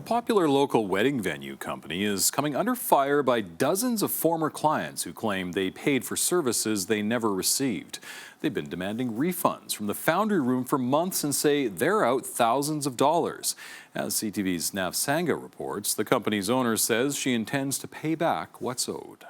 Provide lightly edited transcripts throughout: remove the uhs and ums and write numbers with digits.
A popular local wedding venue company is coming under fire by dozens of former clients who claim they paid for services they never received. They've been demanding refunds from the Foundry Room for months and say they're out thousands of dollars. As CTV's Sangha reports, the company's owner says she intends to pay back what's owed.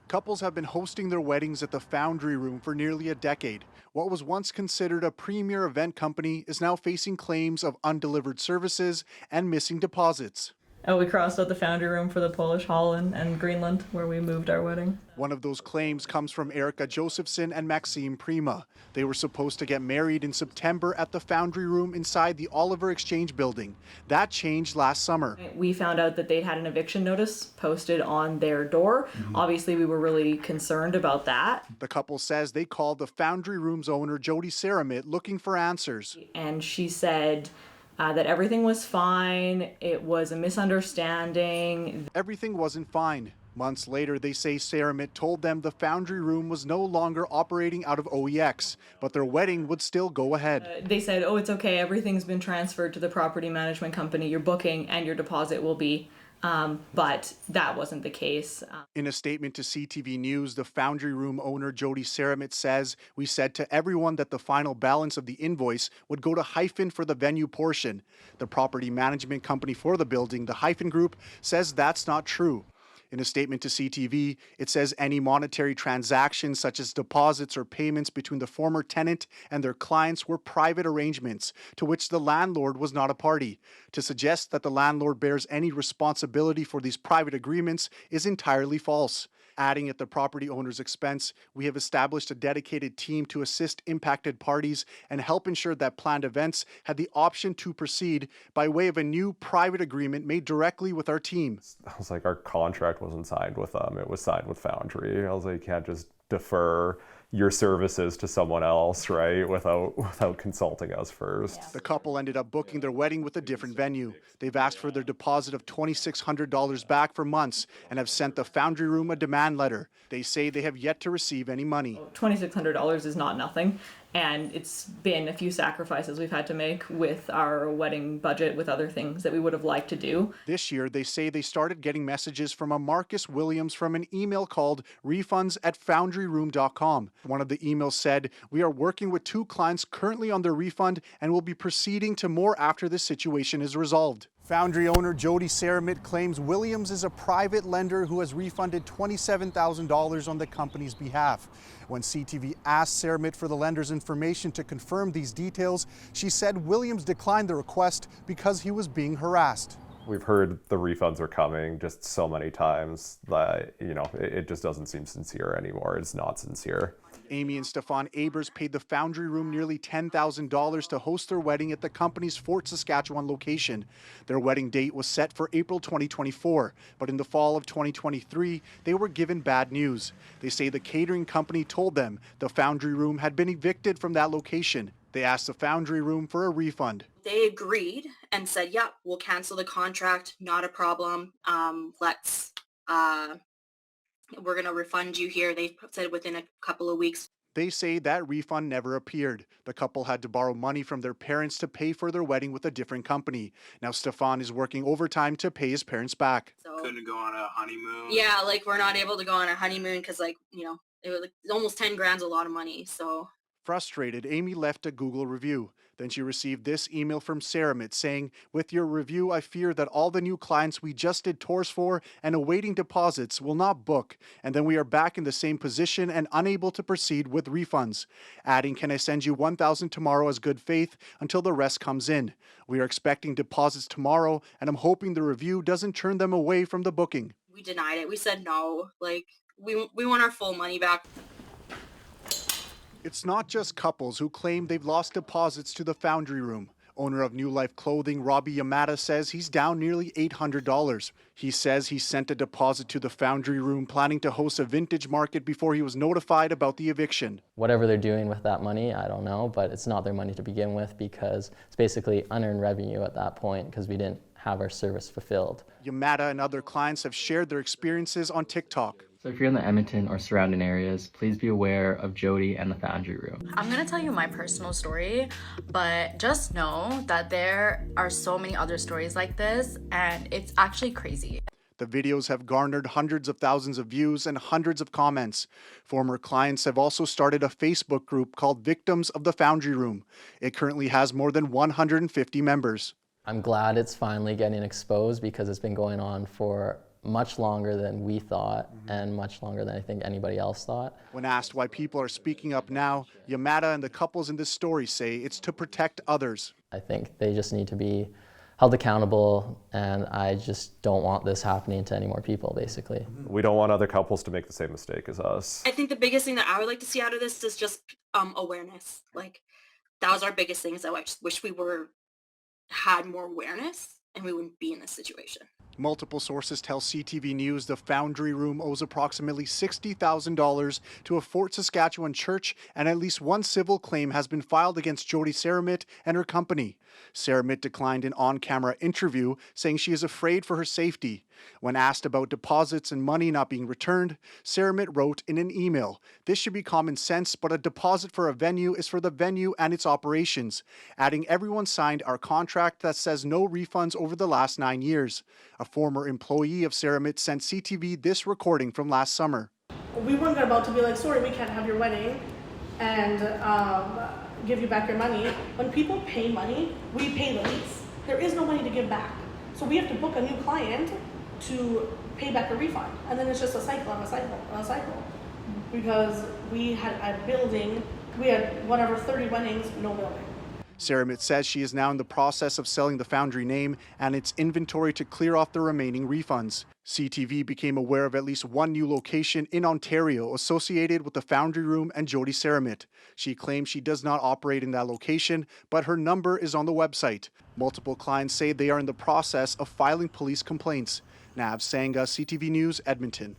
Couples have been hosting their weddings at the Foundry Room for nearly a decade. What was once considered a premier event company is now facing claims of undelivered services and missing deposits. Oh, we crossed out the Foundry Room for the Polish Hall and Greenland, where we moved our wedding. One of those claims comes from Erica Josephson and Maxime Prima. They were supposed to get married in September at the Foundry Room inside the Oliver Exchange building. That changed last summer. We found out that they'd had an eviction notice posted on their door. Obviously, we were really concerned about that. The couple says they called the Foundry Room's owner, Jody Saramit, looking for answers. And she said that everything was fine. It was a misunderstanding. Everything wasn't fine. Months later, they say Saramit told them the Foundry Room was no longer operating out of OEX, but their wedding would still go ahead. They said, oh, it's okay, everything's been transferred to the property management company, your booking and your deposit will be. But that wasn't the case. In a statement to CTV News, the Foundry Room owner Jody Saramit says, "We said to everyone that the final balance of the invoice would go to Hyphen for the venue portion. The property management company for the building, the Hyphen Group, says that's not true." In a statement to CTV, it says any monetary transactions such as deposits or payments between the former tenant and their clients were private arrangements to which the landlord was not a party. To suggest that the landlord bears any responsibility for these private agreements is entirely false. Adding at the property owner's expense, we have established a dedicated team to assist impacted parties and help ensure that planned events had the option to proceed by way of a new private agreement made directly with our team. I was like, our contract wasn't signed with them, it was signed with Foundry. I was like, you can't just defer your services to someone else, right, without consulting us first. The couple ended up booking their wedding with a different venue. They've asked for their deposit of $2,600 back for months and have sent the Foundry Room a demand letter. They say they have yet to receive any money. $2,600 is not nothing, and it's been a few sacrifices we've had to make with our wedding budget, with other things that we would have liked to do. This year, they say they started getting messages from a Marcus Williams from an email called refunds@foundryroom.com. One of the emails said, "We are working with 2 clients currently on their refund and will be proceeding to more after this situation is resolved." Foundry owner Jody Saramit claims Williams is a private lender who has refunded $27,000 on the company's behalf. When CTV asked Saramit for the lender's information to confirm these details, she said Williams declined the request because he was being harassed. We've heard the refunds are coming just so many times that, it just doesn't seem sincere anymore. It's not sincere. Amy and Stefan Abers paid the Foundry Room nearly $10,000 to host their wedding at the company's Fort Saskatchewan location. Their wedding date was set for April 2024, but in the fall of 2023, they were given bad news. They say the catering company told them the Foundry Room had been evicted from that location. They asked the Foundry Room for a refund. They agreed and said, yeah, we'll cancel the contract, not a problem. We're going to refund you here. They said within a couple of weeks. They say that refund never appeared. The couple had to borrow money from their parents to pay for their wedding with a different company. Now Stefan is working overtime to pay his parents back. So, couldn't go on a honeymoon. Yeah, we're not able to go on a honeymoon because it was almost 10 grand's a lot of money. So frustrated, Amy left a Google review. Then she received this email from Saramit saying, "With your review, I fear that all the new clients we just did tours for and awaiting deposits will not book, and then we are back in the same position and unable to proceed with refunds." Adding, "Can I send you $1,000 tomorrow as good faith until the rest comes in? We are expecting deposits tomorrow, and I'm hoping the review doesn't turn them away from the booking." We denied it. We said no. We want our full money back. It's not just couples who claim they've lost deposits to the Foundry Room. Owner of New Life Clothing, Robbie Yamada, says he's down nearly $800. He says he sent a deposit to the Foundry Room planning to host a vintage market before he was notified about the eviction. Whatever they're doing with that money, I don't know, but it's not their money to begin with because it's basically unearned revenue at that point because we didn't have our service fulfilled. Yamada and other clients have shared their experiences on TikTok. So if you're in the Edmonton or surrounding areas, please be aware of Jody and the Foundry Room. I'm gonna tell you my personal story, but just know that there are so many other stories like this, and it's actually crazy. The videos have garnered hundreds of thousands of views and hundreds of comments. Former clients have also started a Facebook group called Victims of the Foundry Room. It currently has more than 150 members. I'm glad it's finally getting exposed because it's been going on for much longer than we thought and much longer than I think anybody else thought. When asked why people are speaking up now, Yamada and the couples in this story say it's to protect others. I think they just need to be held accountable, and I just don't want this happening to any more people, basically. We don't want other couples to make the same mistake as us. I think the biggest thing that I would like to see out of this is just awareness. Like, that was our biggest thing, is that I just wish we had more awareness and we wouldn't be in this situation. Multiple sources tell CTV News the Foundry Room owes approximately $60,000 to a Fort Saskatchewan church, and at least one civil claim has been filed against Jody Saramit and her company. Saramit declined an on-camera interview, saying she is afraid for her safety. When asked about deposits and money not being returned, Saramit wrote in an email, "This should be common sense, but a deposit for a venue is for the venue and its operations," adding everyone signed our contract that says no refunds over the last 9 years. A former employee of Saramit sent CTV this recording from last summer. We weren't about to be like, sorry, we can't have your wedding and give you back your money. When people pay money, we pay the lease. There is no money to give back. So we have to book a new client to pay back a refund. And then it's just a cycle of a cycle of a cycle. Because we had a building, we had whatever, 30 weddings, no building. Saramit says she is now in the process of selling the Foundry name and its inventory to clear off the remaining refunds. CTV became aware of at least one new location in Ontario associated with the Foundry Room and Jody Saramit. She claims she does not operate in that location, but her number is on the website. Multiple clients say they are in the process of filing police complaints. Nav Sangha, CTV News, Edmonton.